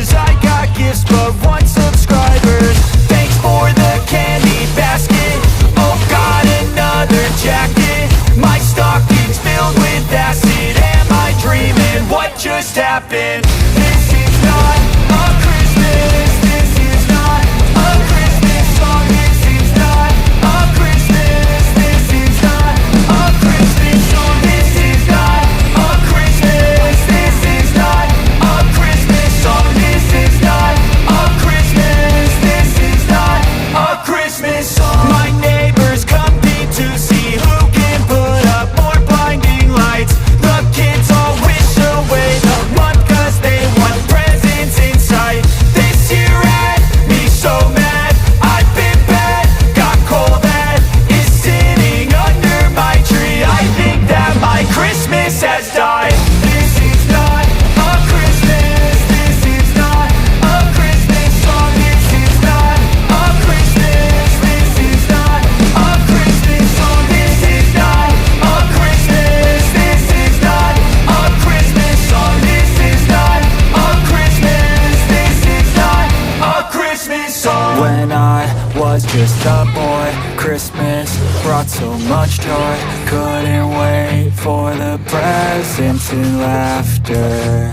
flyers. I got gifts but one subscribers. Thanks for the candy basket. Oh God, another jacket. My stocking's filled with acid. Am I dreaming? What just happened? This is not a Christmas. This is not a Christmas song. This is not a Christmas. This is not a Christmas song. This is not a Christmas. This is not a Christmas song. This is not a Christmas. This is not a Christmas song. My neighbors compete to see who can put up more blinding lights. The kids all wish away the month cause they want presents in sight. This year had me so mad. I've been bad, got coal that is sitting under my tree. I think that my Christmas has died. This is not a Christmas. This is not a Christmas song. This is not a Christmas. This is not a Christmas song. This is not a Christmas. This is not a Christmas song. This is not a Christmas. This is not a Christmas song. When I was just a boy, Christmas brought so much joy. Couldn't wait for the presents and laughter.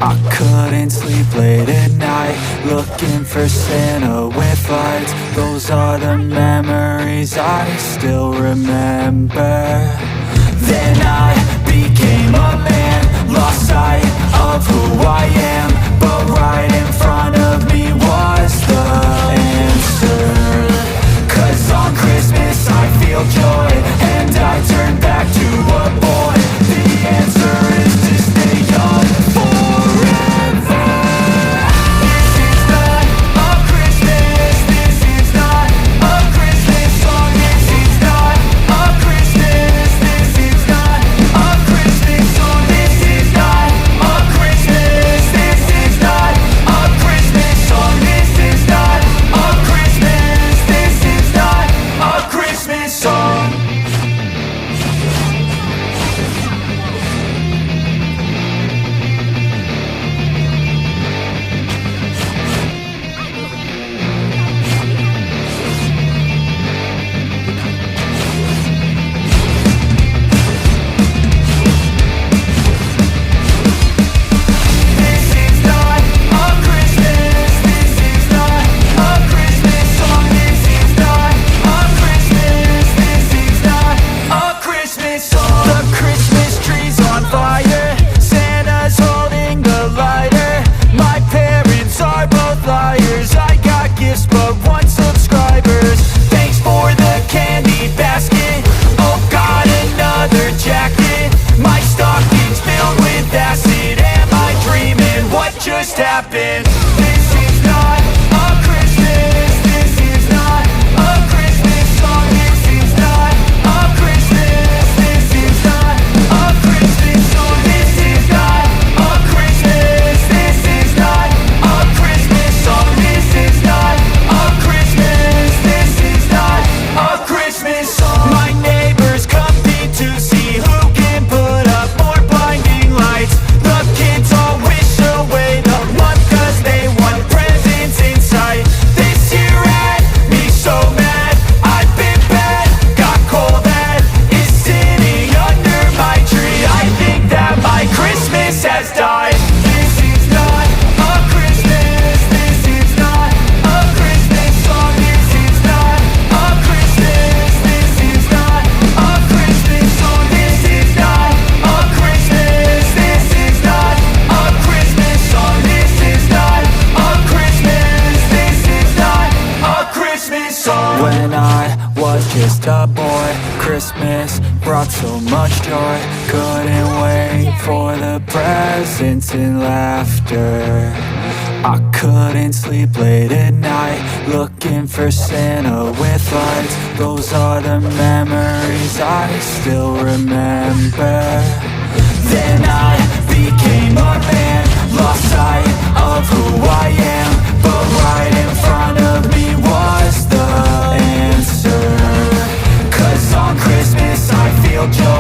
I couldn't sleep late at night, looking for Santa with lights. Those are the memories I still remember. Then I became a man, lost sight of who I am. But right in front of me was the answer. Cause on Christmas I feel joy, and I turn back to a boy. The answer is to stay young forever. This is not a Christmas. This is not a Christmas song. This is not a Christmas. This is not a Christmas song. This is not a Christmas. This is not a Christmas song. This is not a Christmas. This is not a Christmas song. This is not a Christmas. This is not a Christmas song. This is not a Christmas. This is not a Christmas song. The Christmas tree's on fire. Santa's holding the lighter. My parents are both liars. I got gifts but one subscribers. Thanks for the candy basket. Oh God, another jacket. My stocking's filled with acid. Am I dreaming? What just happened? This is not a Christmas. This is not a Christmas song. This is not a Christmas. This is not a Christmas song. This is not a Christmas. This is not a Christmas song. This is not a Christmas. This is not a Christmas song. My neighbors compete to see who can put up more blinding lights. The kids all wish away the month cause they want presents in sight. This year had me so mad. I've been bad, got coal that is sitting under my tree. I think that my Christmas has died. This is not a Christmas. This is not a Christmas song. This is not a Christmas. This is not a Christmas song. This is not a Christmas. This is not a Christmas song. This is not a Christmas. This is not a Christmas song. When I was just a boy, Christmas brought so much joy. Couldn't wait for the presents and laughter. I couldn't sleep late at night, looking for Santa with lights. Those are the memories I still remember. Then I became a man, lost sight of who I am. But right in front of me was the answer. Cause on Christmas I feel joy.